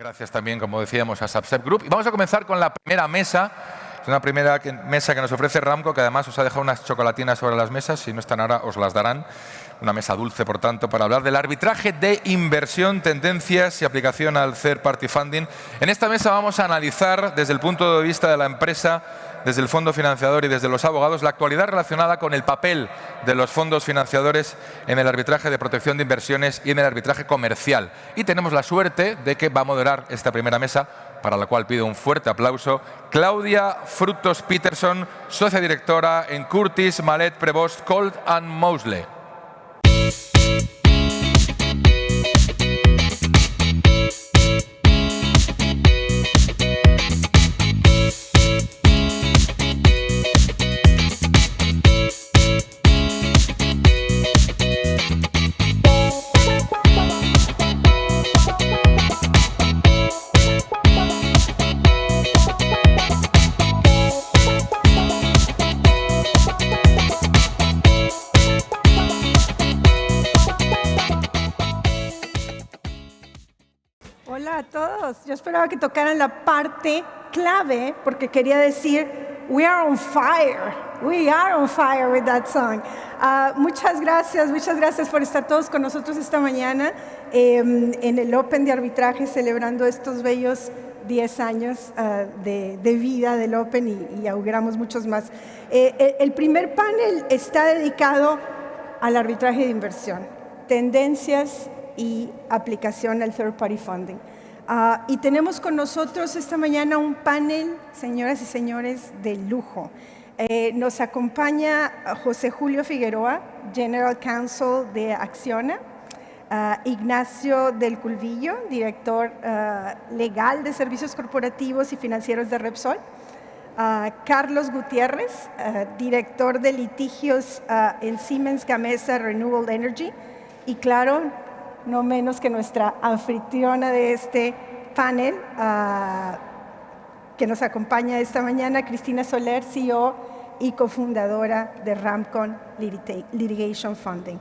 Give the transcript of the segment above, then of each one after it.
Gracias también, como decíamos, a Subsep Group. Y vamos a comenzar con la primera mesa. Es una primera mesa que nos ofrece Ramco, que además os ha dejado unas chocolatinas sobre las mesas. Si no están ahora, os las darán. Una mesa dulce, por tanto, para hablar del arbitraje de inversión, tendencias y aplicación al third party funding. En esta mesa vamos a analizar desde el punto de vista de la empresa, desde el fondo financiador y desde los abogados, la actualidad relacionada con el papel de los fondos financiadores en el arbitraje de protección de inversiones y en el arbitraje comercial. Y tenemos la suerte de que va a moderar esta primera mesa, para la cual pido un fuerte aplauso, Claudia Frutos Peterson, socia directora en Curtis, Malet, Prevost, Colt & Mosley. Hola a todos. Yo esperaba que tocaran la parte clave porque quería decir we are on fire. We are on fire with that song. Muchas gracias por estar todos con nosotros esta mañana en el Open de arbitraje, celebrando estos bellos 10 años de vida del Open y auguramos muchos más. El primer panel está dedicado al arbitraje de inversión, tendencias y aplicación al third party funding. Y tenemos con nosotros esta mañana un panel, señoras y señores, de lujo. Nos acompaña José Julio Figueroa, General Counsel de Acciona, Ignacio del Culvillo, director legal de servicios corporativos y financieros de Repsol, Carlos Gutiérrez, director de litigios en Siemens Gamesa Renewable Energy, y claro, no menos que nuestra anfitriona de este panel, que nos acompaña esta mañana, Cristina Soler, CEO y cofundadora de Ramco Litigation Funding.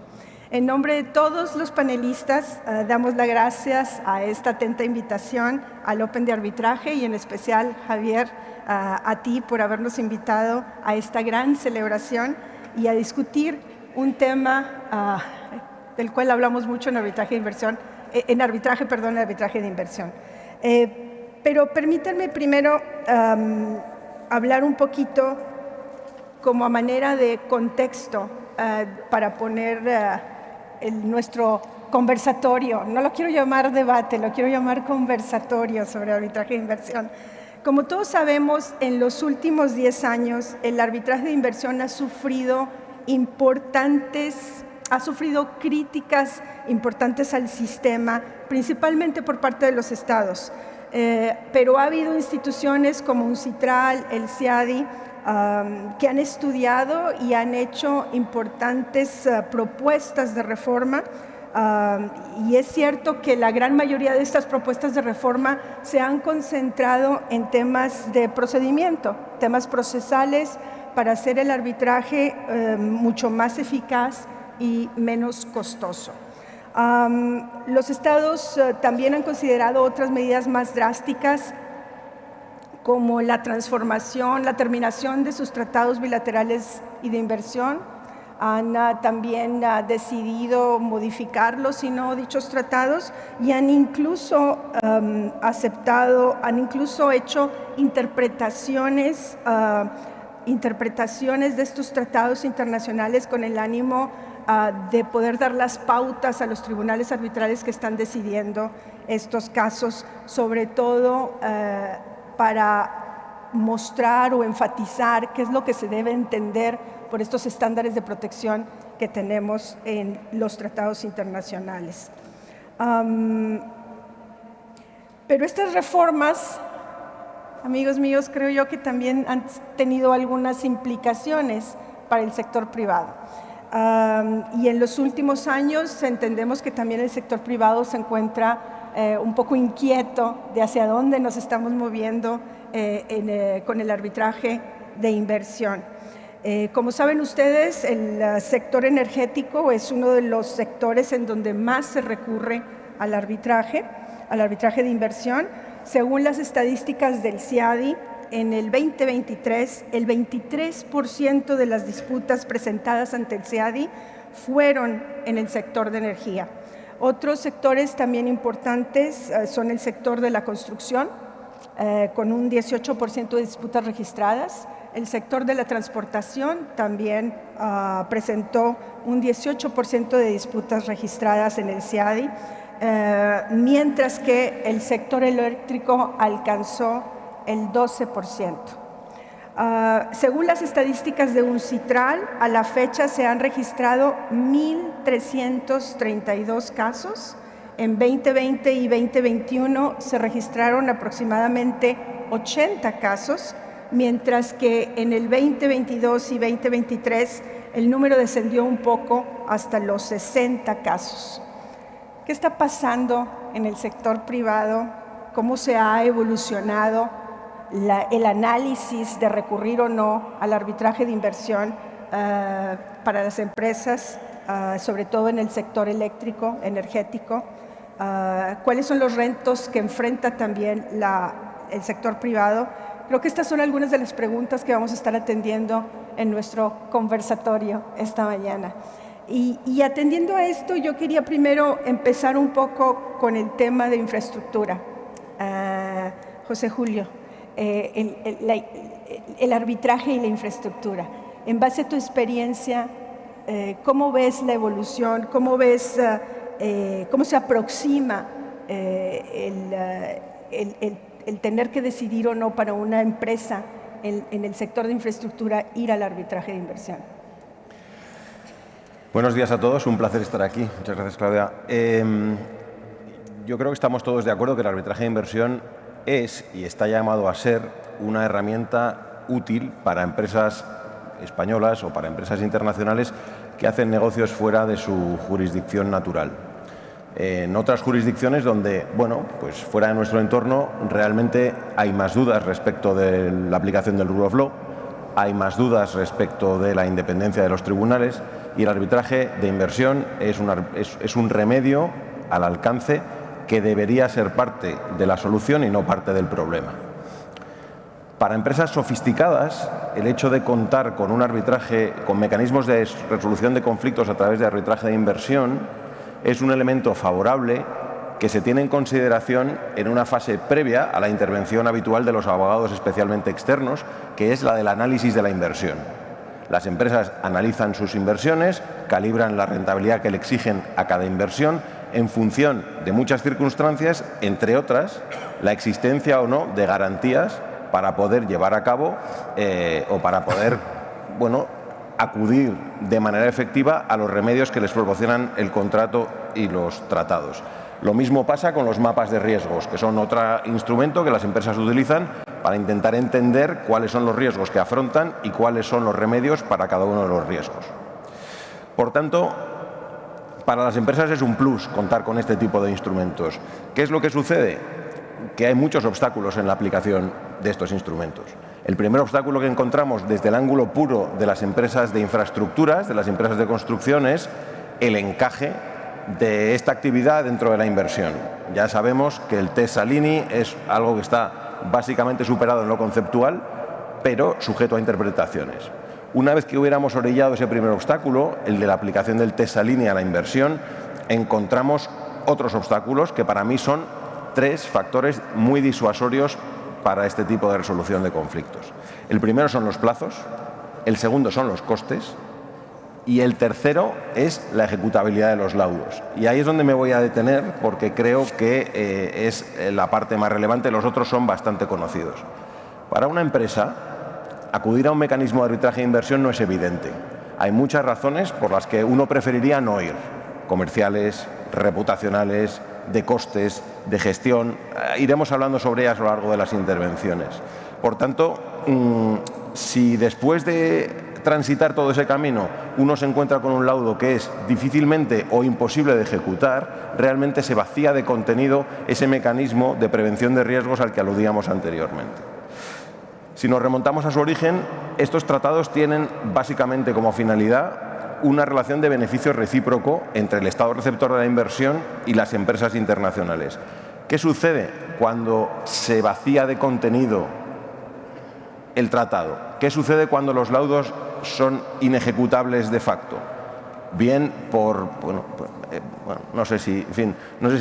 En nombre de todos los panelistas, damos las gracias a esta atenta invitación al Open de arbitraje y en especial, Javier, a ti por habernos invitado a esta gran celebración y a discutir un tema del cual hablamos mucho en arbitraje de inversión, arbitraje de inversión. Pero permítanme primero hablar un poquito como a manera de contexto para poner nuestro conversatorio. No lo quiero llamar debate, lo quiero llamar conversatorio sobre arbitraje de inversión. Como todos sabemos, en los últimos 10 años, el arbitraje de inversión ha sufrido críticas importantes al sistema, principalmente por parte de los estados. Pero ha habido instituciones como UNCITRAL, el CIADI, que han estudiado y han hecho importantes propuestas de reforma. Y es cierto que la gran mayoría de estas propuestas de reforma se han concentrado en temas de procedimiento, temas procesales, para hacer el arbitraje mucho más eficaz y menos costoso. Los estados también han considerado otras medidas más drásticas, como la terminación de sus tratados bilaterales y de inversión. Han también decidido modificarlos y no dichos tratados, y han incluso hecho interpretaciones de estos tratados internacionales con el ánimo de poder dar las pautas a los tribunales arbitrales que están decidiendo estos casos, sobre todo para mostrar o enfatizar qué es lo que se debe entender por estos estándares de protección que tenemos en los tratados internacionales. Pero estas reformas, amigos míos, creo yo que también han tenido algunas implicaciones para el sector privado. Y en los últimos años entendemos que también el sector privado se encuentra un poco inquieto de hacia dónde nos estamos moviendo con el arbitraje de inversión. Como saben ustedes, el sector energético es uno de los sectores en donde más se recurre al arbitraje. al arbitraje de inversión. Según las estadísticas del CIADI, en el 2023, el 23% de las disputas presentadas ante el CIADI fueron en el sector de energía. Otros sectores también importantes son el sector de la construcción, con un 18% de disputas registradas. El sector de la transportación también presentó un 18% de disputas registradas en el CIADI, mientras que el sector eléctrico alcanzó el 12%. Según las estadísticas de UNCITRAL, a la fecha se han registrado 1.332 casos. En 2020 y 2021 se registraron aproximadamente 80 casos, mientras que en el 2022 y 2023 el número descendió un poco hasta los 60 casos. ¿Qué está pasando en el sector privado? ¿Cómo se ha evolucionado el análisis de recurrir o no al arbitraje de inversión para las empresas, sobre todo en el sector eléctrico, energético? ¿Cuáles son los retos que enfrenta también el sector privado? Creo que estas son algunas de las preguntas que vamos a estar atendiendo en nuestro conversatorio esta mañana. Y atendiendo a esto, yo quería primero empezar un poco con el tema de infraestructura. José Julio, el arbitraje y la infraestructura. En base a tu experiencia, ¿cómo ves la evolución? ¿Cómo ves, cómo se aproxima el tener que decidir o no para una empresa en el sector de infraestructura ir al arbitraje de inversión? Buenos días a todos, un placer estar aquí. Muchas gracias, Claudia. Yo creo que estamos todos de acuerdo que el arbitraje de inversión es y está llamado a ser una herramienta útil para empresas españolas o para empresas internacionales que hacen negocios fuera de su jurisdicción natural. En otras jurisdicciones donde, bueno, pues fuera de nuestro entorno realmente hay más dudas respecto de la aplicación del Rule of Law, hay más dudas respecto de la independencia de los tribunales y el arbitraje de inversión es un remedio al alcance que debería ser parte de la solución y no parte del problema. Para empresas sofisticadas, el hecho de contar con un arbitraje, con mecanismos de resolución de conflictos a través de arbitraje de inversión, es un elemento favorable que se tiene en consideración en una fase previa a la intervención habitual de los abogados especialmente externos, que es la del análisis de la inversión. Las empresas analizan sus inversiones, calibran la rentabilidad que le exigen a cada inversión en función de muchas circunstancias, entre otras, la existencia o no de garantías para poder llevar a cabo o para poder, bueno, acudir de manera efectiva a los remedios que les proporcionan el contrato y los tratados. Lo mismo pasa con los mapas de riesgos, que son otro instrumento que las empresas utilizan para intentar entender cuáles son los riesgos que afrontan y cuáles son los remedios para cada uno de los riesgos. Por tanto, para las empresas es un plus contar con este tipo de instrumentos. ¿Qué es lo que sucede? Que hay muchos obstáculos en la aplicación de estos instrumentos. El primer obstáculo que encontramos desde el ángulo puro de las empresas de infraestructuras, de las empresas de construcción, es el encaje de esta actividad dentro de la inversión. Ya sabemos que el test Salini es algo que está básicamente superado en lo conceptual, pero sujeto a interpretaciones. Una vez que hubiéramos orillado ese primer obstáculo, el de la aplicación del test Salini a la inversión, encontramos otros obstáculos que para mí son 3 factores muy disuasorios para este tipo de resolución de conflictos. El primero son los plazos, el segundo son los costes y el tercero es la ejecutabilidad de los laudos. Y ahí es donde me voy a detener porque creo que es la parte más relevante, los otros son bastante conocidos. Para una empresa, acudir a un mecanismo de arbitraje de inversión no es evidente. Hay muchas razones por las que uno preferiría no ir, comerciales, reputacionales, de costes, de gestión. Iremos hablando sobre ellas a lo largo de las intervenciones. Por tanto, si después de transitar todo ese camino uno se encuentra con un laudo que es difícilmente o imposible de ejecutar, realmente se vacía de contenido ese mecanismo de prevención de riesgos al que aludíamos anteriormente. Si nos remontamos a su origen, estos tratados tienen básicamente como finalidad una relación de beneficio recíproco entre el Estado receptor de la inversión y las empresas internacionales. ¿Qué sucede cuando se vacía de contenido el tratado? ¿Qué sucede cuando los laudos son inejecutables de facto? Bien no sé si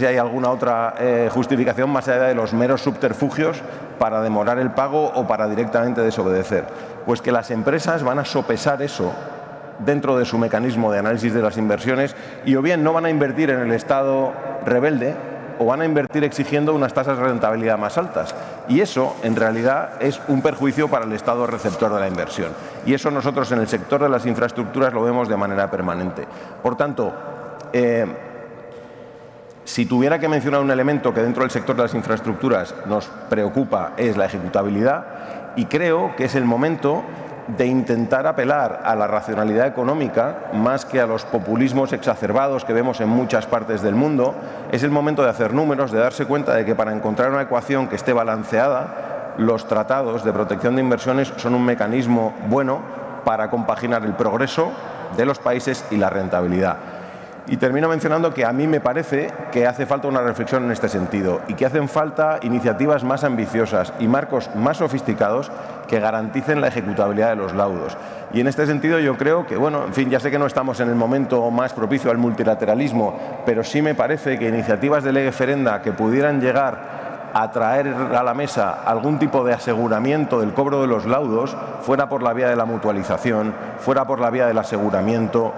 hay alguna otra justificación más allá de los meros subterfugios para demorar el pago o para directamente desobedecer. Pues que las empresas van a sopesar eso dentro de su mecanismo de análisis de las inversiones y o bien no van a invertir en el Estado rebelde o van a invertir exigiendo unas tasas de rentabilidad más altas. Y eso, en realidad, es un perjuicio para el Estado receptor de la inversión. Y eso nosotros en el sector de las infraestructuras lo vemos de manera permanente. Por tanto, si tuviera que mencionar un elemento que dentro del sector de las infraestructuras nos preocupa es la ejecutabilidad, y creo que es el momento de intentar apelar a la racionalidad económica más que a los populismos exacerbados que vemos en muchas partes del mundo. Es el momento de hacer números, de darse cuenta de que para encontrar una ecuación que esté balanceada, los tratados de protección de inversiones son un mecanismo bueno para compaginar el progreso de los países y la rentabilidad. Y termino mencionando que a mí me parece que hace falta una reflexión en este sentido y que hacen falta iniciativas más ambiciosas y marcos más sofisticados que garanticen la ejecutabilidad de los laudos. Y en este sentido yo creo que, ya sé que no estamos en el momento más propicio al multilateralismo, pero sí me parece que iniciativas de lege ferenda que pudieran llegar a traer a la mesa algún tipo de aseguramiento del cobro de los laudos, fuera por la vía de la mutualización, fuera por la vía del aseguramiento,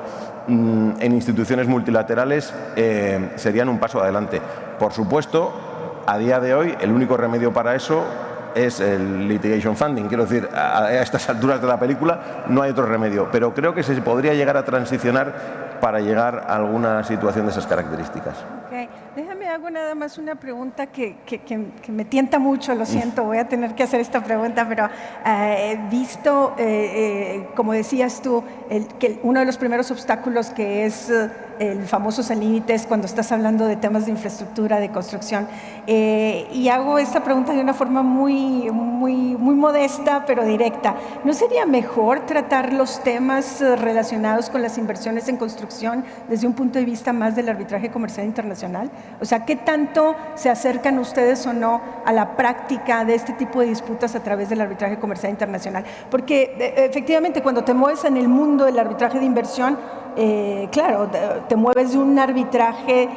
en instituciones multilaterales serían un paso adelante. Por supuesto, a día de hoy el único remedio para eso es el litigation funding. Quiero decir, a estas alturas de la película no hay otro remedio, pero creo que se podría llegar a transicionar para llegar a alguna situación de esas características. Okay. Déjame hago nada más una pregunta que me tienta mucho, lo siento, voy a tener que hacer esta pregunta, pero he visto, como decías tú, que uno de los primeros obstáculos que es el famoso sin límites cuando estás hablando de temas de infraestructura, de construcción, y hago esta pregunta de una forma muy modesta, pero directa. ¿No sería mejor tratar los temas relacionados con las inversiones en construcción desde un punto de vista más del arbitraje comercial internacional? O sea, ¿qué tanto se acercan ustedes o no a la práctica de este tipo de disputas a través del arbitraje comercial internacional? Porque efectivamente cuando te mueves en el mundo del arbitraje de inversión, claro, te mueves de un arbitraje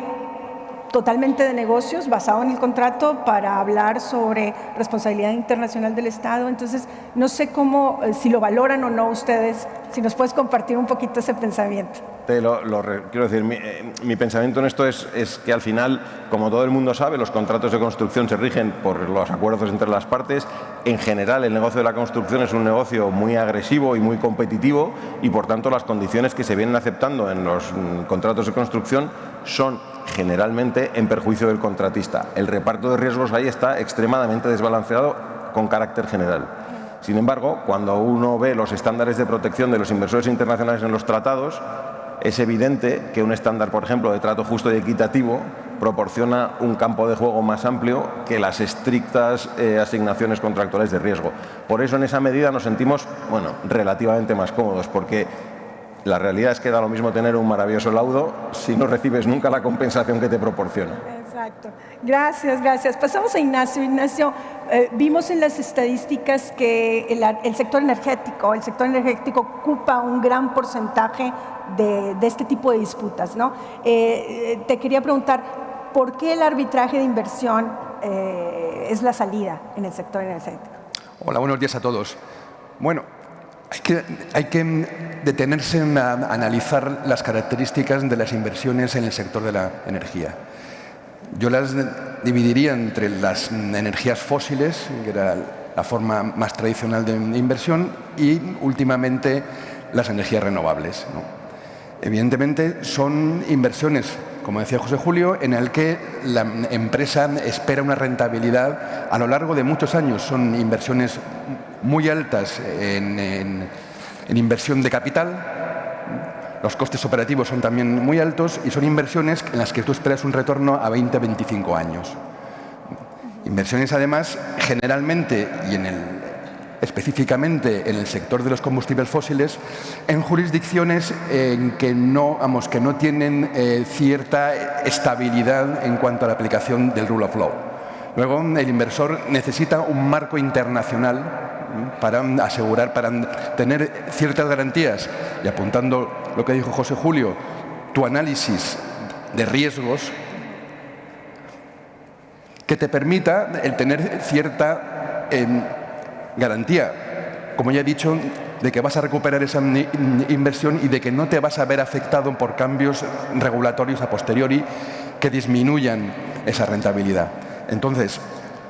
totalmente de negocios basado en el contrato para hablar sobre responsabilidad internacional del Estado. Entonces, no sé cómo, si lo valoran o no ustedes, si nos puedes compartir un poquito ese pensamiento. Quiero decir, mi pensamiento en esto es que al final, como todo el mundo sabe, los contratos de construcción se rigen por los acuerdos entre las partes. En general, el negocio de la construcción es un negocio muy agresivo y muy competitivo y, por tanto, las condiciones que se vienen aceptando en los contratos de construcción son generalmente en perjuicio del contratista. El reparto de riesgos ahí está extremadamente desbalanceado con carácter general. Sin embargo, cuando uno ve los estándares de protección de los inversores internacionales en los tratados, es evidente que un estándar, por ejemplo, de trato justo y equitativo proporciona un campo de juego más amplio que las estrictas asignaciones contractuales de riesgo. Por eso, en esa medida, nos sentimos, relativamente más cómodos, porque la realidad es que da lo mismo tener un maravilloso laudo si no recibes nunca la compensación que te proporciona. Exacto. Gracias. Pasamos a Ignacio. Ignacio, vimos en las estadísticas que el sector energético ocupa un gran porcentaje de este tipo de disputas, ¿no? Te quería preguntar, ¿por qué el arbitraje de inversión es la salida en el sector energético? Hola, buenos días a todos. Bueno, hay que detenerse en analizar las características de las inversiones en el sector de la energía. Yo las dividiría entre las energías fósiles, que era la forma más tradicional de inversión, y últimamente las energías renovables, ¿no? Evidentemente son inversiones, como decía José Julio, en el que la empresa espera una rentabilidad a lo largo de muchos años. Son inversiones muy altas en inversión de capital. Los costes operativos son también muy altos y son inversiones en las que tú esperas un retorno a 20-25 años. Inversiones, además, generalmente y en específicamente en el sector de los combustibles fósiles, en jurisdicciones que no tienen cierta estabilidad en cuanto a la aplicación del rule of law. Luego, el inversor necesita un marco internacional para asegurar, para tener ciertas garantías. Y apuntando lo que dijo José Julio, tu análisis de riesgos que te permita el tener cierta garantía, como ya he dicho, de que vas a recuperar esa inversión y de que no te vas a ver afectado por cambios regulatorios a posteriori que disminuyan esa rentabilidad. Entonces,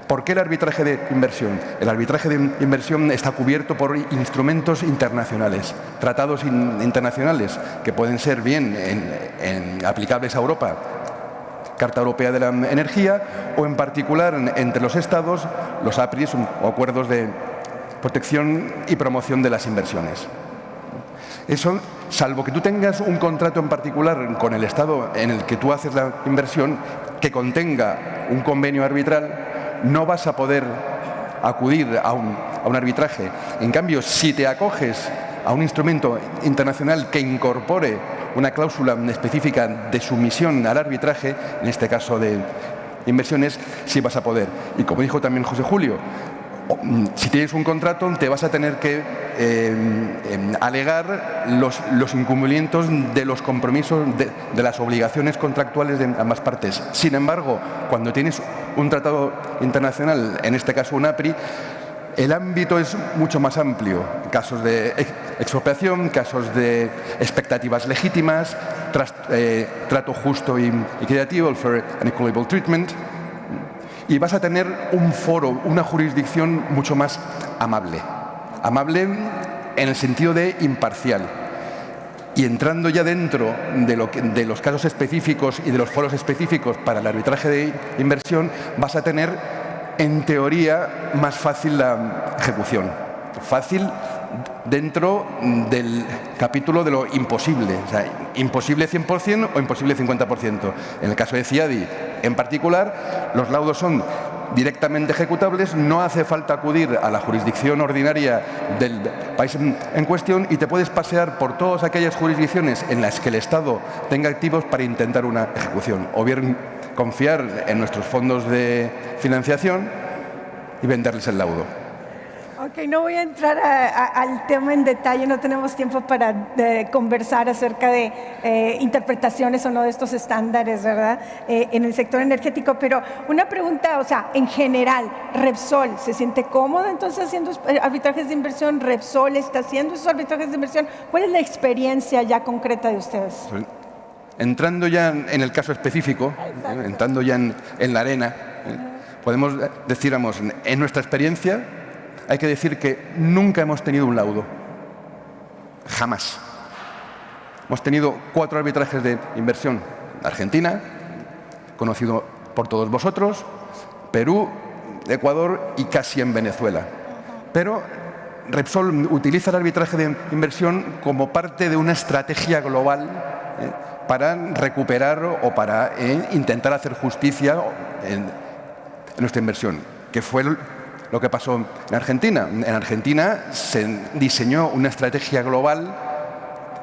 ¿por qué el arbitraje de inversión? El arbitraje de inversión está cubierto por instrumentos internacionales, tratados internacionales, que pueden ser bien aplicables a Europa, Carta Europea de la Energía, o en particular entre los Estados, los APRIs o Acuerdos de Protección y Promoción de las Inversiones. Eso, salvo que tú tengas un contrato en particular con el Estado en el que tú haces la inversión, que contenga un convenio arbitral, no vas a poder acudir a un arbitraje. En cambio, si te acoges a un instrumento internacional que incorpore una cláusula específica de sumisión al arbitraje, en este caso de inversiones, sí vas a poder. Y como dijo también José Julio, si tienes un contrato, te vas a tener que alegar los incumplimientos de los compromisos, de las obligaciones contractuales de ambas partes. Sin embargo, cuando tienes un tratado internacional, en este caso un APRI, el ámbito es mucho más amplio. Casos de expropiación, casos de expectativas legítimas, trato justo y equitativo, el fair and equitable treatment. Y vas a tener un foro, una jurisdicción mucho más amable. Amable en el sentido de imparcial. Y entrando ya dentro de los casos específicos y de los foros específicos para el arbitraje de inversión, vas a tener, en teoría, más fácil la ejecución. Fácil dentro del capítulo de lo imposible. O sea, imposible 100% o imposible 50%. En el caso de CIADI, en particular, los laudos son directamente ejecutables, no hace falta acudir a la jurisdicción ordinaria del país en cuestión y te puedes pasear por todas aquellas jurisdicciones en las que el Estado tenga activos para intentar una ejecución. O bien confiar en nuestros fondos de financiación y venderles el laudo. Ok, no voy a entrar al tema en detalle, no tenemos tiempo para conversar acerca de interpretaciones o no de estos estándares, ¿verdad? En el sector energético, pero una pregunta, o sea, en general, Repsol, ¿se siente cómodo entonces haciendo arbitrajes de inversión? ¿Repsol está haciendo esos arbitrajes de inversión? ¿Cuál es la experiencia ya concreta de ustedes? Entrando ya en el caso específico, entrando ya en la arena, podemos decir, vamos, en nuestra experiencia, hay que decir que nunca hemos tenido un laudo. Jamás. Hemos tenido 4 arbitrajes de inversión. Argentina, conocido por todos vosotros, Perú, Ecuador y casi en Venezuela. Pero Repsol utiliza el arbitraje de inversión como parte de una estrategia global para recuperar o para intentar hacer justicia en nuestra inversión, que fue lo que pasó en Argentina. En Argentina se diseñó una estrategia global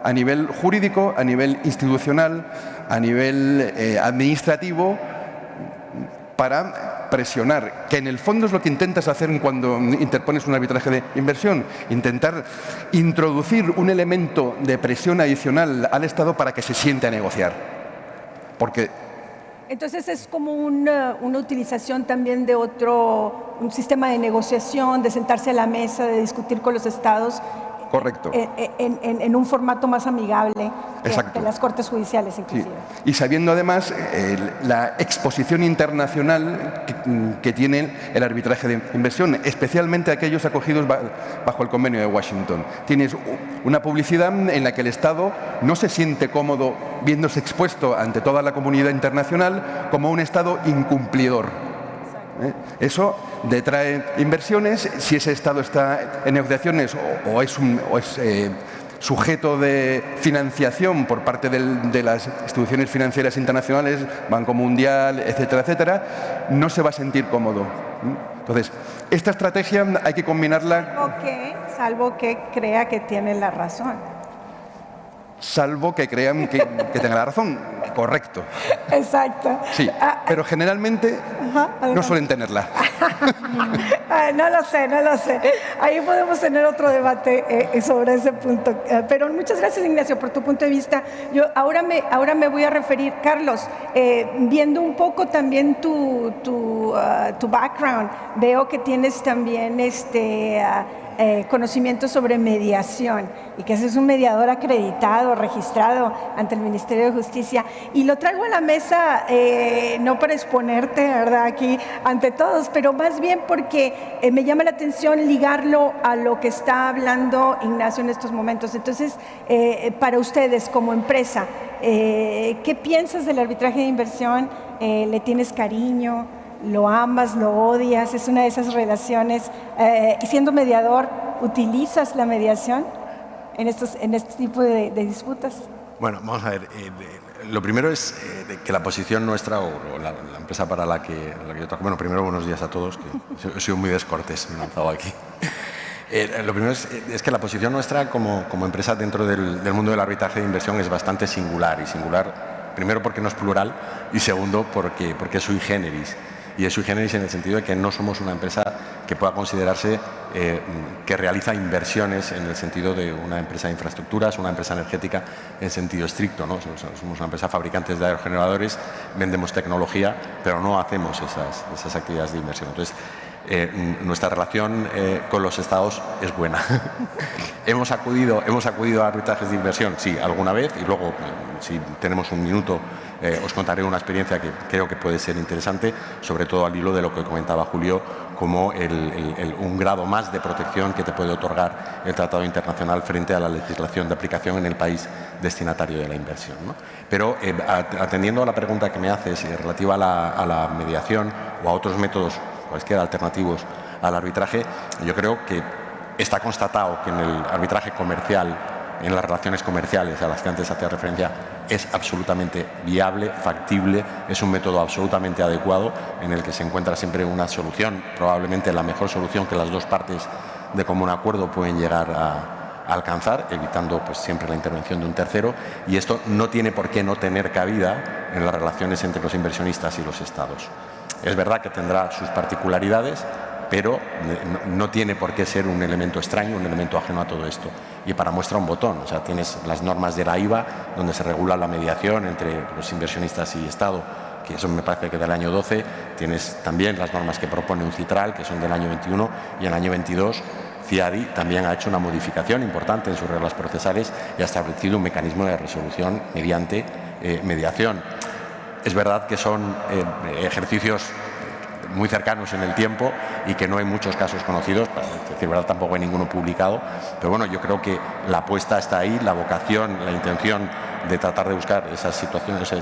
a nivel jurídico, a nivel institucional, a nivel administrativo, para presionar, que en el fondo es lo que intentas hacer cuando interpones un arbitraje de inversión, intentar introducir un elemento de presión adicional al Estado para que se siente a negociar. Porque entonces es como una utilización también de un sistema de negociación, de sentarse a la mesa, de discutir con los estados. Correcto. En un formato más amigable que las cortes judiciales, inclusive. Sí. Y sabiendo además la exposición internacional que tiene el arbitraje de inversión, especialmente aquellos acogidos bajo el convenio de Washington. Tienes una publicidad en la que el Estado no se siente cómodo viéndose expuesto ante toda la comunidad internacional como un Estado incumplidor. Eso detrae inversiones. Si ese Estado está en negociaciones o es sujeto de financiación por parte de las instituciones financieras internacionales, Banco Mundial, etcétera, etcétera, no se va a sentir cómodo. Entonces, esta estrategia hay que combinarla... Salvo que crea que tiene la razón. Salvo que crean que tenga la razón. Correcto. Exacto. Sí, pero generalmente no suelen tenerla. No lo sé. Ahí podemos tener otro debate sobre ese punto. Pero muchas gracias, Ignacio, por tu punto de vista. Yo ahora me voy a referir, Carlos, viendo un poco también tu background, veo que tienes también conocimiento sobre mediación y que ese es un mediador acreditado, registrado ante el Ministerio de Justicia. Y lo traigo a la mesa no para exponerte, ¿verdad?, aquí ante todos, pero más bien porque me llama la atención ligarlo a lo que está hablando Ignacio en estos momentos. Entonces, para ustedes como empresa, ¿qué piensas del arbitraje de inversión? ¿Le tienes cariño? ¿Lo amas? ¿Lo odias? ¿Es una de esas relaciones? Y siendo mediador, ¿utilizas la mediación en este tipo de disputas? Bueno, vamos a ver. Lo primero es que la posición nuestra, o la empresa para la que yo trabajo... Bueno, primero, buenos días a todos, que he sido muy descortés, me he lanzado aquí. Lo primero es que la posición nuestra como empresa dentro del mundo del arbitraje de inversión es bastante singular. Y singular, primero, porque no es plural, y segundo, porque es sui generis. Y es sui generis en el sentido de que no somos una empresa que pueda considerarse que realiza inversiones en el sentido de una empresa de infraestructuras, una empresa energética en sentido estricto, ¿no? Somos una empresa fabricantes de aerogeneradores, vendemos tecnología, pero no hacemos esas actividades de inversión. Entonces, nuestra relación con los estados es buena. ¿Hemos acudido a arbitrajes de inversión? Sí, alguna vez, y luego, si tenemos un minuto, os contaré una experiencia que creo que puede ser interesante, sobre todo al hilo de lo que comentaba Julio, como un grado más de protección que te puede otorgar el Tratado Internacional frente a la legislación de aplicación en el país destinatario de la inversión, ¿no? Pero atendiendo a la pregunta que me haces relativa a la mediación o a otros métodos cualesquiera alternativos al arbitraje, yo creo que está constatado que en el arbitraje comercial, en las relaciones comerciales a las que antes hacía referencia, es absolutamente viable, factible, es un método absolutamente adecuado en el que se encuentra siempre una solución, probablemente la mejor solución que las dos partes de común acuerdo pueden llegar a alcanzar, evitando pues siempre la intervención de un tercero, y esto no tiene por qué no tener cabida en las relaciones entre los inversionistas y los estados. Es verdad que tendrá sus particularidades, pero no tiene por qué ser un elemento extraño, un elemento ajeno a todo esto. Y para muestra un botón, o sea, tienes las normas de la IVA, donde se regula la mediación entre los inversionistas y Estado, que eso me parece que del año 12, tienes también las normas que propone UNCITRAL, que son del año 21, y en el año 22 CIADI también ha hecho una modificación importante en sus reglas procesales y ha establecido un mecanismo de resolución mediante mediación. Es verdad que son ejercicios muy cercanos en el tiempo y que no hay muchos casos conocidos, para decir verdad tampoco hay ninguno publicado, pero bueno, yo creo que la apuesta está ahí, la vocación, la intención de tratar de buscar esas situaciones,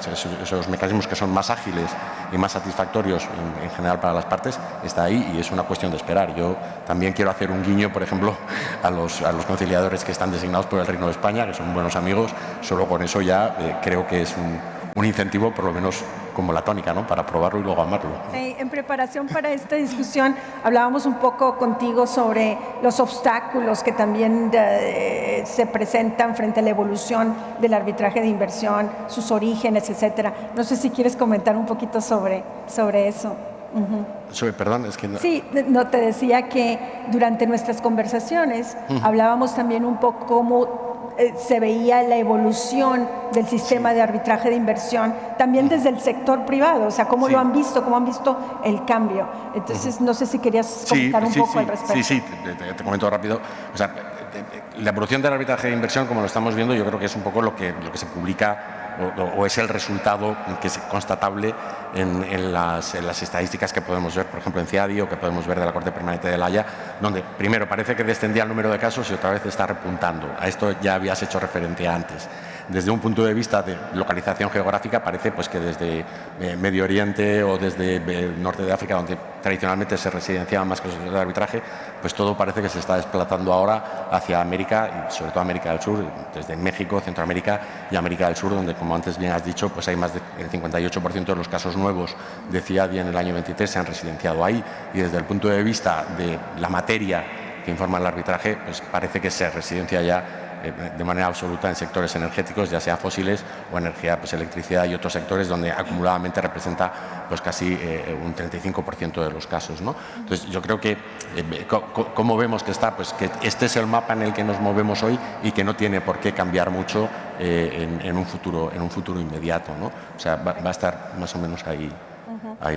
esos mecanismos que son más ágiles y más satisfactorios en general para las partes, está ahí y es una cuestión de esperar. Yo también quiero hacer un guiño, por ejemplo, a los conciliadores que están designados por el Reino de España, que son buenos amigos, solo con eso ya creo que es un incentivo, por lo menos como la tónica, ¿no?, para probarlo y luego amarlo. En preparación para esta discusión hablábamos un poco contigo sobre los obstáculos que también se presentan frente a la evolución del arbitraje de inversión, sus orígenes, etcétera. No sé si quieres comentar un poquito sobre eso. Perdón, es que... Sí, no, te decía que durante nuestras conversaciones hablábamos también un poco cómo se veía la evolución del sistema de arbitraje de inversión, también desde el sector privado, o sea, cómo lo han visto, cómo han visto el cambio. Entonces, no sé si querías comentar un poco al respecto. Sí, te comento rápido. O sea, la evolución del arbitraje de inversión, como lo estamos viendo, yo creo que es un poco lo que se publica o es el resultado que es constatable en las estadísticas que podemos ver, por ejemplo, en CIADI o que podemos ver de la Corte Permanente de La Haya, donde primero parece que descendía el número de casos y otra vez está repuntando. A esto ya habías hecho referencia antes. desde un punto de vista de localización geográfica parece pues, que desde Medio Oriente o desde el norte de África, donde tradicionalmente se residenciaban más que los sectores de arbitraje, pues todo parece que se está desplazando ahora hacia América y sobre todo América del Sur, desde México, Centroamérica y América del Sur, donde, como antes bien has dicho, pues hay más del 58% de los casos nuevos de CIADI en el año 23 se han residenciado ahí, y desde el punto de vista de la materia que informa el arbitraje, pues parece que se residencia ya de manera absoluta en sectores energéticos, ya sea fósiles o energía, pues electricidad y otros sectores donde acumuladamente representa pues casi un 35% de los casos, ¿no? Entonces yo creo que cómo vemos que está, pues que este es el mapa en el que nos movemos hoy y que no tiene por qué cambiar mucho en un futuro inmediato, ¿no? O sea, va a estar más o menos ahí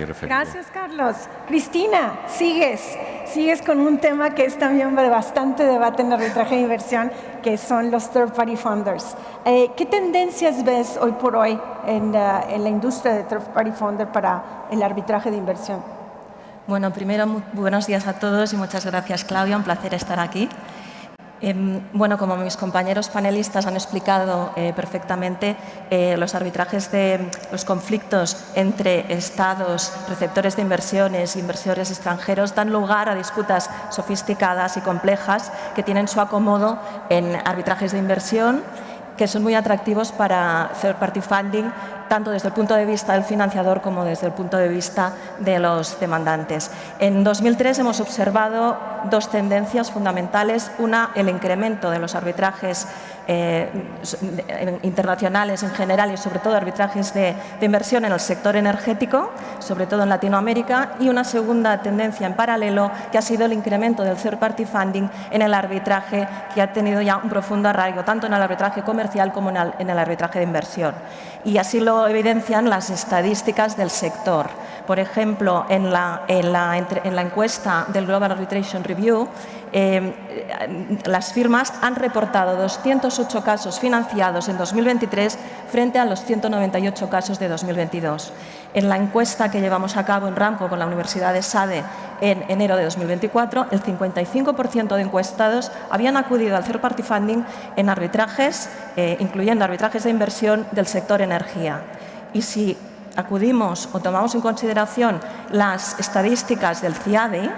referido. Gracias, Carlos. Cristina, sigues con un tema que es también de bastante debate en el arbitraje de inversión, que son los third party funders. ¿Qué tendencias ves hoy por hoy en la industria de third party funder para el arbitraje de inversión? Bueno, primero, buenos días a todos y muchas gracias, Claudia. Un placer estar aquí. Bueno, como mis compañeros panelistas han explicado perfectamente, los arbitrajes de los conflictos entre estados, receptores de inversiones e inversores extranjeros dan lugar a disputas sofisticadas y complejas que tienen su acomodo en arbitrajes de inversión que son muy atractivos para third party funding, tanto desde el punto de vista del financiador como desde el punto de vista de los demandantes. En 2003 hemos observado dos tendencias fundamentales. Una, el incremento de los arbitrajes internacionales en general y sobre todo arbitrajes de inversión en el sector energético, sobre todo en Latinoamérica, y una segunda tendencia en paralelo que ha sido el incremento del third party funding en el arbitraje, que ha tenido ya un profundo arraigo tanto en el arbitraje comercial como en el arbitraje de inversión. Y así lo evidencian las estadísticas del sector. Por ejemplo, en la encuesta del Global Arbitration Review, las firmas han reportado 208 casos financiados en 2023 frente a los 198 casos de 2022. En la encuesta que llevamos a cabo en Ramco con la Universidad de Sade en enero de 2024, el 55% de encuestados habían acudido al third party funding en arbitrajes, incluyendo arbitrajes de inversión del sector energía. Y si acudimos o tomamos en consideración las estadísticas del CIADI,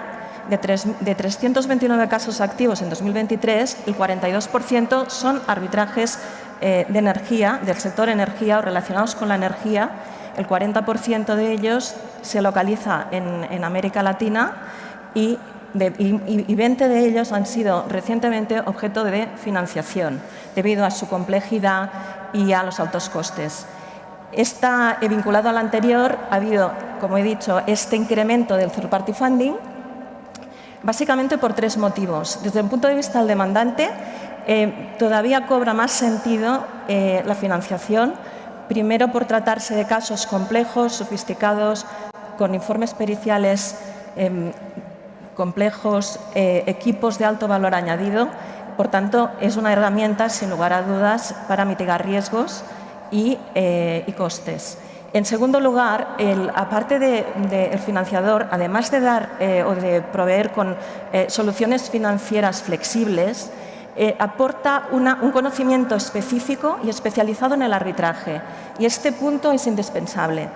de 329 casos activos en 2023, el 42% son arbitrajes de energía, del sector energía o relacionados con la energía. El 40% de ellos se localiza en América Latina y 20 de ellos han sido recientemente objeto de financiación debido a su complejidad y a los altos costes. Vinculado al anterior, ha habido, como he dicho, este incremento del third party funding, básicamente por tres motivos. Desde el punto de vista del demandante, todavía cobra más sentido la financiación, primero por tratarse de casos complejos, sofisticados, con informes periciales complejos, equipos de alto valor añadido. Por tanto, es una herramienta, sin lugar a dudas, para mitigar riesgos y costes. En segundo lugar, aparte del financiador, además de dar o de proveer con soluciones financieras flexibles, aporta un conocimiento específico y especializado en el arbitraje. Y este punto es indispensable.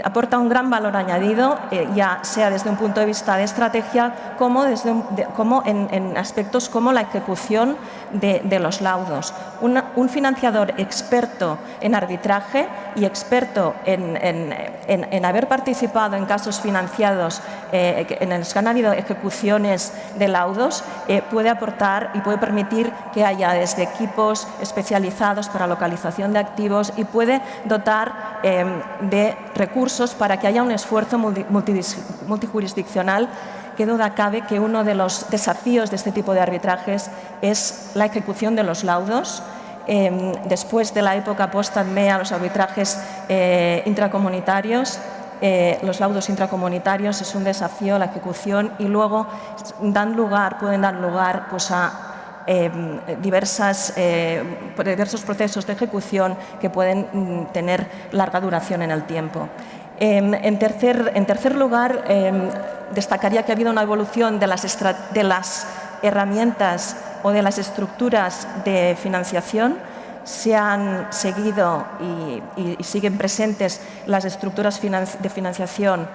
Aporta un gran valor añadido, ya sea desde un punto de vista de estrategia como en aspectos como la ejecución de los laudos. Un financiador experto en arbitraje y experto en haber participado en casos financiados en los que han habido ejecuciones de laudos puede aportar y puede permitir que haya desde equipos especializados para localización de activos y puede dotar de recursos para que haya un esfuerzo multijurisdiccional. Qué duda cabe que uno de los desafíos de este tipo de arbitrajes es la ejecución de los laudos. Después de la época post-ADMEA, los arbitrajes intracomunitarios, los laudos intracomunitarios es un desafío, la ejecución, y luego pueden dar lugar pues, a diversos procesos de ejecución que pueden tener larga duración en el tiempo. En tercer lugar, destacaría que ha habido una evolución de las herramientas o de las estructuras de financiación. se han seguido y siguen presentes las estructuras de financiación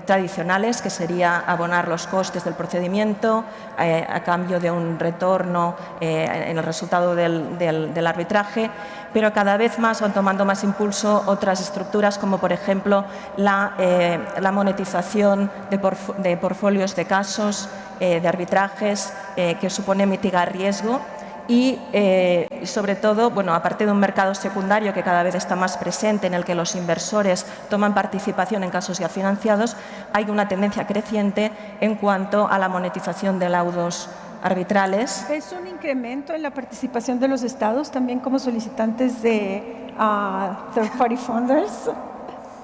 tradicionales, que sería abonar los costes del procedimiento a cambio de un retorno en el resultado del arbitraje, pero cada vez más van tomando más impulso otras estructuras, como por ejemplo la monetización de portfolios de casos, de arbitrajes, que supone mitigar riesgo. Y, sobre todo, bueno, aparte de un mercado secundario que cada vez está más presente, en el que los inversores toman participación en casos ya financiados, hay una tendencia creciente en cuanto a la monetización de laudos arbitrales. ¿Es un incremento en la participación de los estados también como solicitantes de third party funders?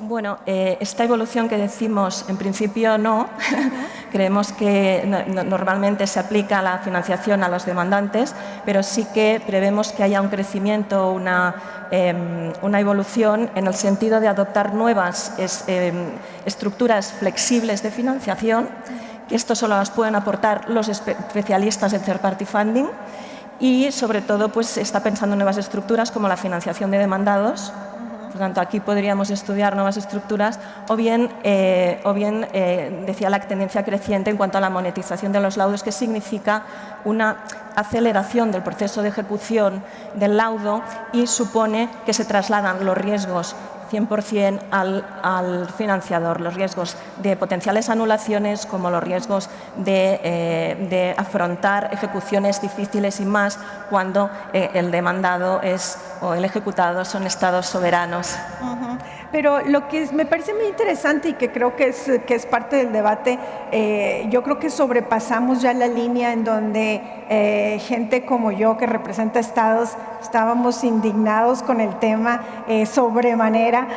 Bueno, esta evolución que decimos, en principio no. Creemos que normalmente se aplica la financiación a los demandantes, pero sí que prevemos que haya un crecimiento, una evolución en el sentido de adoptar nuevas estructuras flexibles de financiación, que esto solo las pueden aportar los especialistas en third party funding, y sobre todo pues, está pensando en nuevas estructuras como la financiación de demandados. Por tanto, aquí podríamos estudiar nuevas estructuras o bien decía la tendencia creciente en cuanto a la monetización de los laudos, que significa una aceleración del proceso de ejecución del laudo y supone que se trasladan los riesgos 100% al financiador, los riesgos de potenciales anulaciones como los riesgos de afrontar ejecuciones difíciles y más cuando el demandado o el ejecutado son estados soberanos. Pero lo que me parece muy interesante y que creo que es parte del debate, yo creo que sobrepasamos ya la línea en donde gente como yo, que representa estados, estábamos indignados con el tema sobremanera.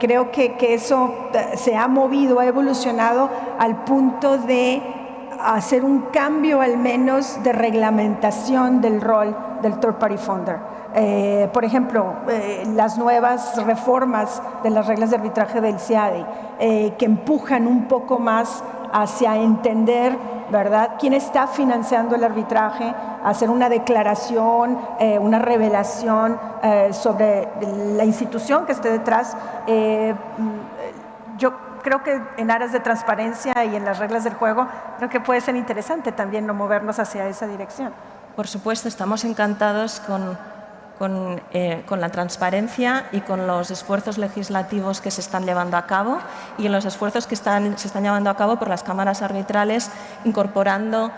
Creo que eso se ha movido, ha evolucionado al punto de hacer un cambio al menos de reglamentación del rol del third party funder. Por ejemplo, las nuevas reformas de las reglas de arbitraje del CIADI, que empujan un poco más hacia entender, ¿verdad?, quién está financiando el arbitraje, hacer una declaración, una revelación sobre la institución que esté detrás. Yo creo que en aras de transparencia y en las reglas del juego, creo que puede ser interesante también no movernos hacia esa dirección. Por supuesto, estamos encantados con la transparencia y con los esfuerzos legislativos que se están llevando a cabo y en los esfuerzos que se están llevando a cabo por las cámaras arbitrales, incorporando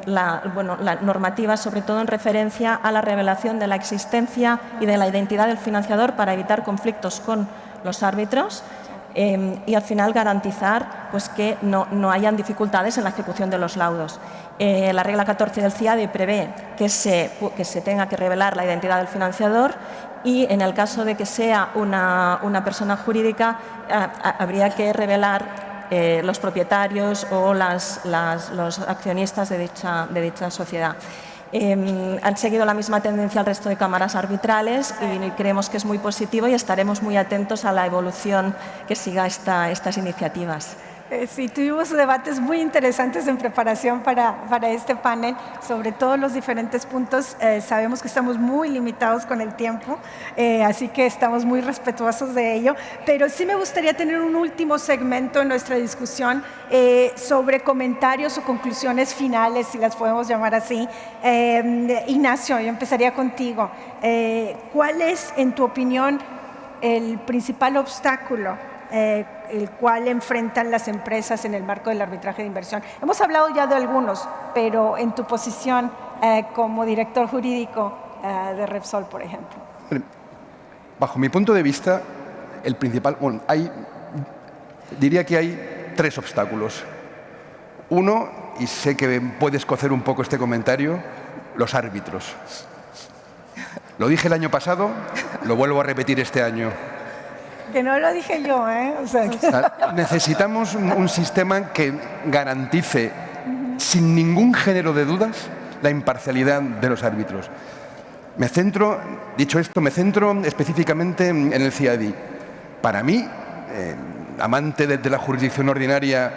la normativa, sobre todo en referencia a la revelación de la existencia y de la identidad del financiador para evitar conflictos con los árbitros. Y al final garantizar pues, que no hayan dificultades en la ejecución de los laudos. La regla 14 del CIADI prevé que se tenga que revelar la identidad del financiador y en el caso de que sea una persona jurídica habría que revelar los propietarios o los accionistas de dicha sociedad. Han seguido la misma tendencia el resto de cámaras arbitrales y creemos que es muy positivo y estaremos muy atentos a la evolución que siga estas iniciativas. Sí, tuvimos debates muy interesantes en preparación para este panel sobre todos los diferentes puntos. Sabemos que estamos muy limitados con el tiempo, así que estamos muy respetuosos de ello, pero sí me gustaría tener un último segmento en nuestra discusión sobre comentarios o conclusiones finales, si las podemos llamar así. Ignacio, yo empezaría contigo. ¿Cuál es, en tu opinión, el principal obstáculo el cual enfrentan las empresas en el marco del arbitraje de inversión? Hemos hablado ya de algunos, pero en tu posición como director jurídico de Repsol, por ejemplo. Bajo mi punto de vista, el principal, diría que hay 3 obstáculos. Uno, y sé que puede escocer un poco este comentario, los árbitros. Lo dije el año pasado, lo vuelvo a repetir este año. Que no lo dije yo, ¿eh? O sea, necesitamos un sistema que garantice, sin ningún género de dudas, la imparcialidad de los árbitros. Dicho esto, me centro específicamente en el CIADI. Para mí, amante de la jurisdicción ordinaria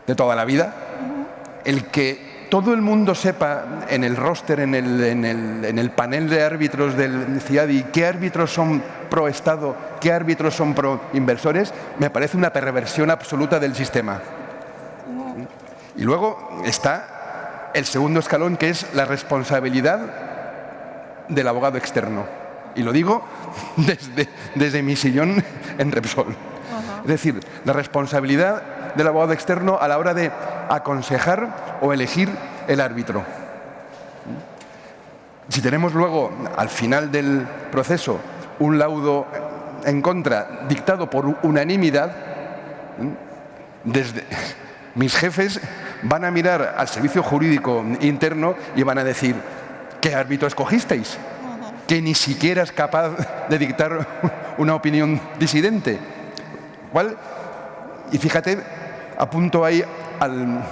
de toda la vida, el que todo el mundo sepa en el roster, en el panel de árbitros del CIADI, qué árbitros son pro Estado, qué árbitros son pro inversores, me parece una perversión absoluta del sistema. Y luego está el segundo escalón, que es la responsabilidad del abogado externo. Y lo digo desde mi sillón en Repsol. Es decir, la responsabilidad del abogado externo a la hora de aconsejar o elegir el árbitro. Si tenemos luego, al final del proceso, un laudo en contra dictado por unanimidad, mis jefes van a mirar al servicio jurídico interno y van a decir: ¿qué árbitro escogisteis? Que ni siquiera es capaz de dictar una opinión disidente. ¿Cuál? Y fíjate, apunto ahí al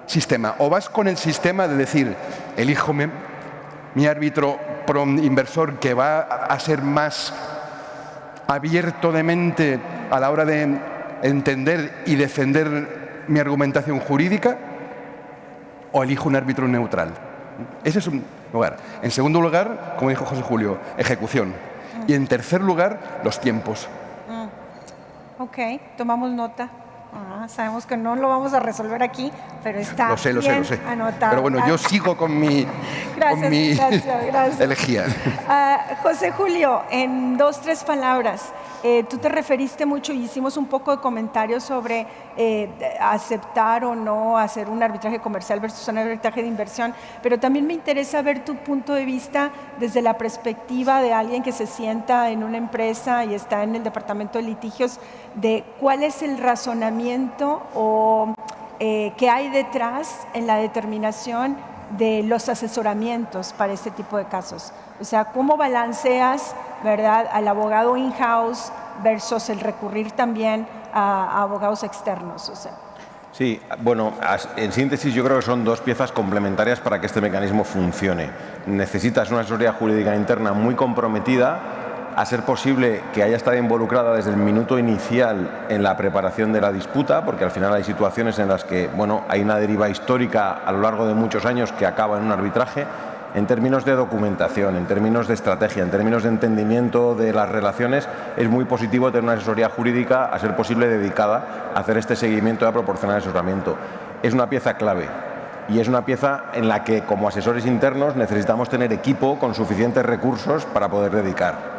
sistema. O vas con el sistema de decir: elijo mi árbitro pro inversor, que va a ser más abierto de mente a la hora de entender y defender mi argumentación jurídica, o elijo un árbitro neutral. Ese es un lugar. En segundo lugar, como dijo José Julio, ejecución. Y en tercer lugar, los tiempos. Ok, tomamos nota. Sabemos que no lo vamos a resolver aquí, pero está Lo sé. anotado. Pero bueno, yo sigo con mi Gracias. elegía. José Julio, en 2-3 palabras, tú te referiste mucho y hicimos un poco de comentarios sobre aceptar o no hacer un arbitraje comercial versus un arbitraje de inversión, pero también me interesa ver tu punto de vista desde la perspectiva de alguien que se sienta en una empresa y está en el departamento de litigios, de cuál es el razonamiento o qué hay detrás en la determinación de los asesoramientos para este tipo de casos. O sea, ¿cómo balanceas, verdad, al abogado in-house versus el recurrir también a abogados externos? O sea. Sí, bueno, en síntesis yo creo que son dos piezas complementarias para que este mecanismo funcione. Necesitas una asesoría jurídica interna muy comprometida, a ser posible que haya estado involucrada desde el minuto inicial en la preparación de la disputa, porque al final hay situaciones en las que, bueno, hay una deriva histórica a lo largo de muchos años que acaba en un arbitraje. En términos de documentación, en términos de estrategia, en términos de entendimiento de las relaciones, es muy positivo tener una asesoría jurídica, a ser posible, dedicada a hacer este seguimiento y a proporcionar asesoramiento. Es una pieza clave. Y es una pieza en la que, como asesores internos, necesitamos tener equipo con suficientes recursos para poder dedicar.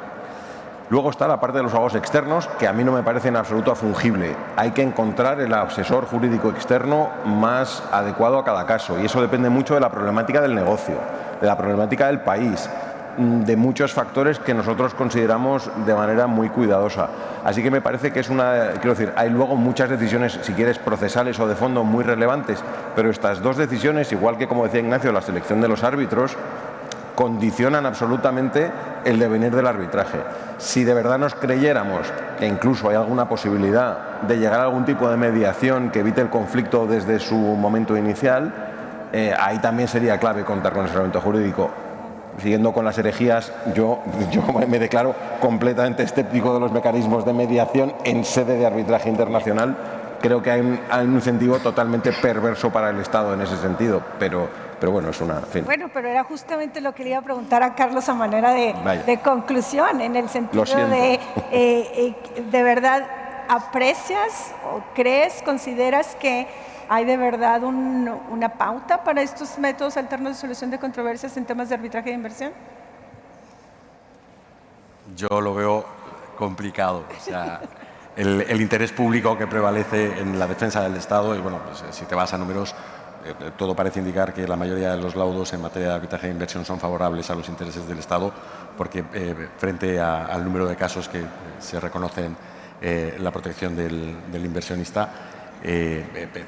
Luego está la parte de los abogados externos, que a mí no me parece en absoluto fungible. Hay que encontrar el asesor jurídico externo más adecuado a cada caso, y eso depende mucho de la problemática del negocio, de la problemática del país, de muchos factores que nosotros consideramos de manera muy cuidadosa. Así que me parece que es hay luego muchas decisiones, si quieres, procesales o de fondo muy relevantes, pero estas dos decisiones, igual que, como decía Ignacio, la selección de los árbitros, condicionan absolutamente el devenir del arbitraje. Si de verdad nos creyéramos que incluso hay alguna posibilidad de llegar a algún tipo de mediación que evite el conflicto desde su momento inicial, ahí también sería clave contar con asesoramiento jurídico. Siguiendo con las herejías, yo me declaro completamente escéptico de los mecanismos de mediación en sede de arbitraje internacional. Creo que hay un incentivo totalmente perverso para el Estado en ese sentido, pero bueno, es una... En fin. Bueno, pero era justamente lo que le iba a preguntar a Carlos a manera de conclusión, en el sentido de verdad, ¿aprecias o crees, consideras que hay de verdad una pauta para estos métodos alternos de solución de controversias en temas de arbitraje de inversión? Yo lo veo complicado. O sea, el interés público que prevalece en la defensa del Estado, y bueno, pues, si te vas a números, todo parece indicar que la mayoría de los laudos en materia de arbitraje de inversión son favorables a los intereses del Estado, porque frente al número de casos que se reconocen la protección del inversionista,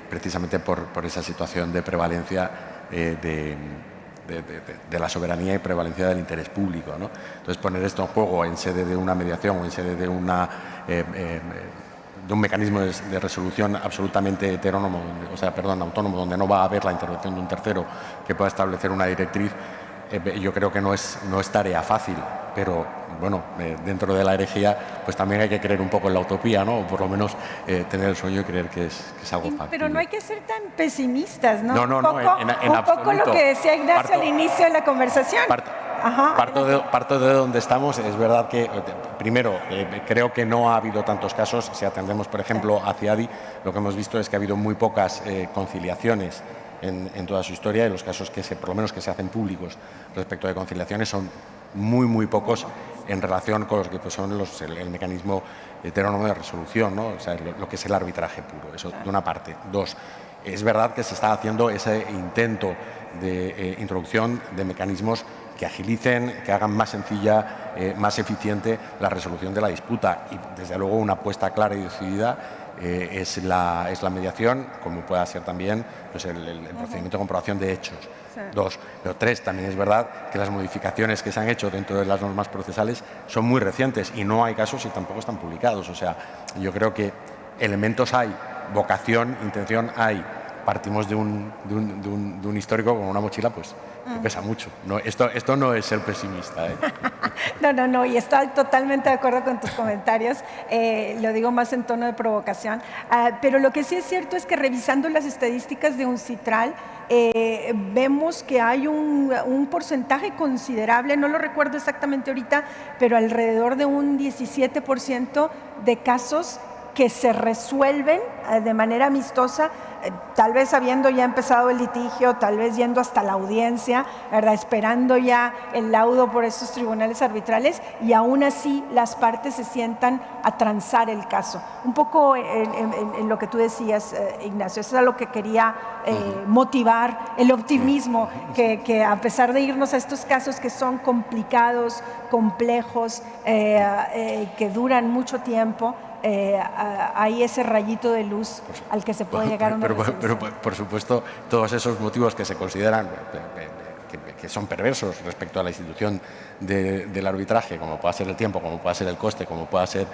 precisamente por esa situación de prevalencia de la soberanía y prevalencia del interés público, ¿no? Entonces, poner esto en juego en sede de una mediación o en sede de un mecanismo de resolución absolutamente autónomo, donde no va a haber la intervención de un tercero que pueda establecer una directriz, yo creo que no es tarea fácil, pero bueno, dentro de la herejía pues también hay que creer un poco en la utopía, ¿no? O por lo menos tener el sueño y creer que es algo factible. Pero no hay que ser tan pesimistas, ¿no? No, un poco lo que decía Ignacio al inicio de la conversación. Parto de donde estamos. Es verdad que, primero, creo que no ha habido tantos casos. Si atendemos, por ejemplo, a CIADI, lo que hemos visto es que ha habido muy pocas conciliaciones en toda su historia, y los casos por lo menos que se hacen públicos respecto de conciliaciones son muy pocos en relación con los que pues, son el mecanismo heterónomo de resolución, ¿no? O sea, lo que es el arbitraje puro. Eso de una parte. Dos, es verdad que se está haciendo ese intento de introducción de mecanismos que agilicen, que hagan más sencilla, más eficiente la resolución de la disputa, y desde luego una apuesta clara y decidida es la mediación, como pueda ser también pues el procedimiento de comprobación de hechos. Sí. Dos, pero tres, también es verdad que las modificaciones que se han hecho dentro de las normas procesales son muy recientes y no hay casos y tampoco están publicados. O sea, yo creo que elementos hay, vocación, intención hay. Partimos de un histórico con una mochila pues que pesa mucho. No, esto no es ser pesimista, ¿eh? No, y estoy totalmente de acuerdo con tus comentarios. Lo digo más en tono de provocación. Pero lo que sí es cierto es que revisando las estadísticas de UNCITRAL, vemos que hay un porcentaje considerable, no lo recuerdo exactamente ahorita, pero alrededor de un 17% de casos que se resuelven de manera amistosa, tal vez habiendo ya empezado el litigio, tal vez yendo hasta la audiencia, ¿verdad? Esperando ya el laudo por esos tribunales arbitrales, y aún así las partes se sientan a transar el caso. Un poco en lo que tú decías, Ignacio, eso es a lo que quería motivar, el optimismo, que a pesar de irnos a estos casos que son complicados, complejos, que duran mucho tiempo, hay ese rayito de luz al que se puede llegar a una resolución. Pero por supuesto, todos esos motivos que se consideran que son perversos respecto a la institución del arbitraje, como pueda ser el tiempo, como pueda ser el coste, como pueda ser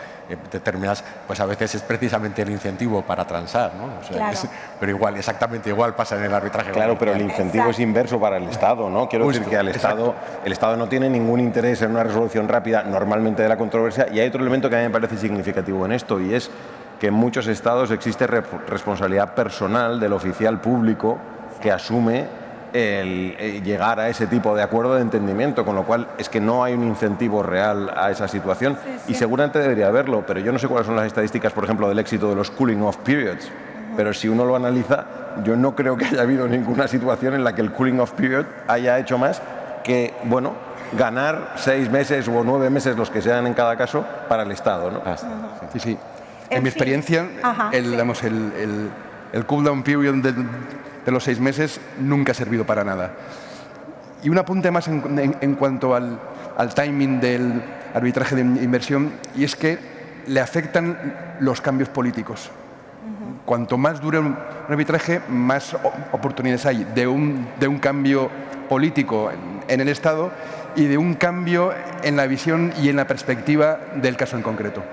determinadas, pues a veces es precisamente el incentivo para transar, ¿no? O sea, claro. Pero exactamente igual pasa en el arbitraje. Claro, pero el incentivo es inverso para el Estado, ¿no? Quiero decir que el Estado no tiene ningún interés en una resolución rápida normalmente de la controversia, y hay otro elemento que a mí me parece significativo en esto, y es que en muchos estados existe responsabilidad personal del oficial público que asume el llegar a ese tipo de acuerdo de entendimiento, con lo cual es que no hay un incentivo real a esa situación. Sí. Y seguramente debería haberlo, pero yo no sé cuáles son las estadísticas, por ejemplo, del éxito de los cooling off periods, pero si uno lo analiza, yo no creo que haya habido ninguna situación en la que el cooling off period haya hecho más que, bueno, ganar 6 meses o 9 meses, los que sean en cada caso, para el Estado, ¿no? Sí. En mi experiencia, el cool down period de los 6 meses nunca ha servido para nada. Y un apunte más en cuanto al timing del arbitraje de inversión, y es que le afectan los cambios políticos. Cuanto más dure un arbitraje, más oportunidades hay de un cambio político en el Estado y de un cambio en la visión y en la perspectiva del caso en concreto.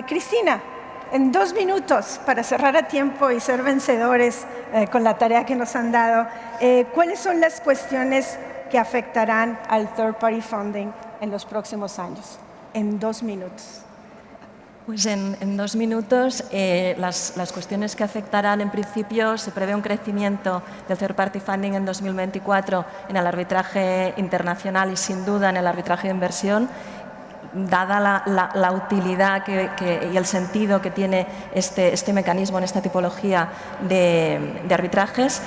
Cristina, en 2 minutos, para cerrar a tiempo y ser vencedores con la tarea que nos han dado, ¿cuáles son las cuestiones que afectarán al third party funding en los próximos años? En 2 minutos. Pues en 2 minutos, las cuestiones que afectarán, en principio, se prevé un crecimiento del third party funding en 2024 en el arbitraje internacional y sin duda en el arbitraje de inversión, dada la utilidad y el sentido que tiene este mecanismo en esta tipología de arbitrajes.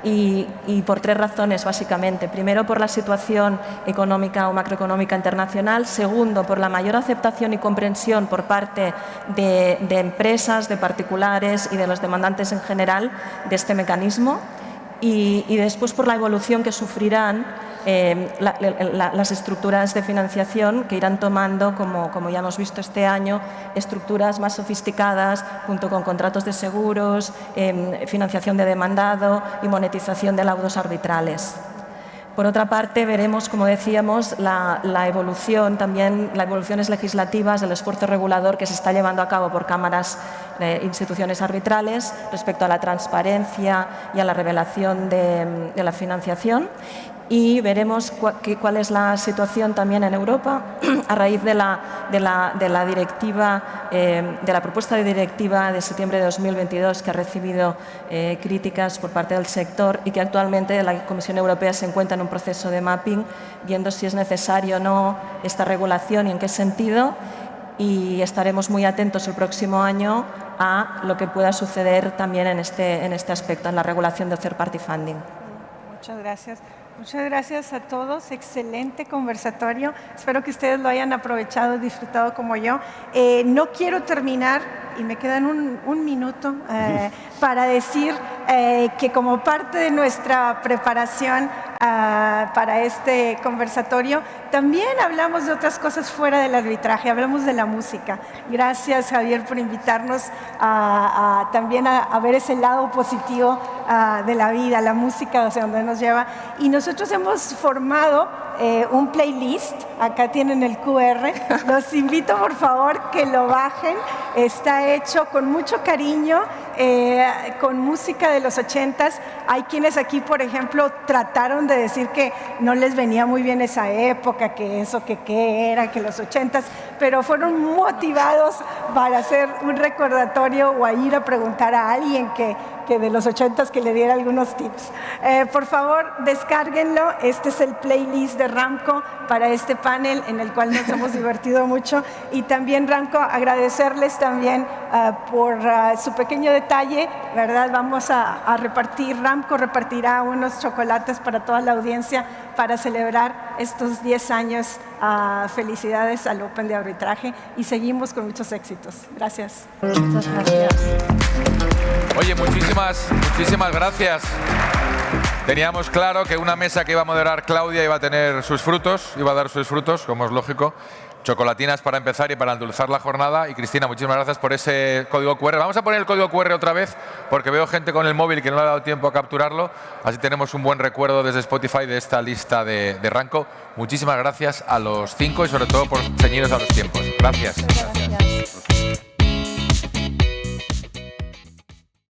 Y por 3 razones, básicamente. Primero, por la situación económica o macroeconómica internacional. Segundo, por la mayor aceptación y comprensión por parte de empresas, de particulares y de los demandantes en general de este mecanismo. Y después, por la evolución que sufrirán las estructuras de financiación, que irán tomando, como ya hemos visto este año, estructuras más sofisticadas, junto con contratos de seguros, financiación de demandado y monetización de laudos arbitrales. Por otra parte, veremos, como decíamos, la evolución, también las evoluciones legislativas del esfuerzo regulador que se está llevando a cabo por cámaras de instituciones arbitrales respecto a la transparencia y a la revelación de la financiación. y veremos cuál es la situación también en Europa a raíz de la directiva, de la propuesta de directiva de septiembre de 2022 que ha recibido críticas por parte del sector y que actualmente la Comisión Europea se encuentra en un proceso de mapping viendo si es necesario o no esta regulación y en qué sentido, y estaremos muy atentos el próximo año a lo que pueda suceder también en este aspecto, en la regulación del third party funding. Muchas gracias. Muchas gracias a todos. Excelente conversatorio. Espero que ustedes lo hayan aprovechado, disfrutado como yo. No quiero terminar, y me quedan un minuto, para decir que como parte de nuestra preparación para este conversatorio, también hablamos de otras cosas fuera del arbitraje, hablamos de la música. Gracias, Javier, por invitarnos también a ver ese lado positivo de la vida, la música, hacia donde nos lleva. Y nosotros hemos formado un playlist, acá tienen el QR, los invito por favor que lo bajen, está hecho con mucho cariño, con música de los 80s. Hay quienes aquí, por ejemplo, trataron de decir que no les venía muy bien esa época, que eso, que qué era, que los 80s, pero fueron motivados para hacer un recordatorio o a ir a preguntar a alguien que de los 80s que le diera algunos tips. Por favor, descárguenlo. Este es el playlist de Ramco para este panel en el cual nos hemos divertido mucho. Y también, Ramco, agradecerles también por su pequeño detalle, ¿verdad? Vamos a repartir, Ramco repartirá unos chocolates para toda la audiencia para celebrar estos 10 años. Felicidades al Open de arbitraje y seguimos con muchos éxitos. Gracias. Muchas gracias. Oye, muchísimas gracias. Teníamos claro que una mesa que iba a moderar Claudia iba a tener sus frutos, iba a dar sus frutos, como es lógico. Chocolatinas para empezar y para endulzar la jornada. Y Cristina, muchísimas gracias por ese código QR. Vamos a poner el código QR otra vez porque veo gente con el móvil que no le ha dado tiempo a capturarlo. Así tenemos un buen recuerdo desde Spotify de esta lista de Ramco. Muchísimas gracias a los 5 y sobre todo por ceñiros a los tiempos. Gracias. Gracias.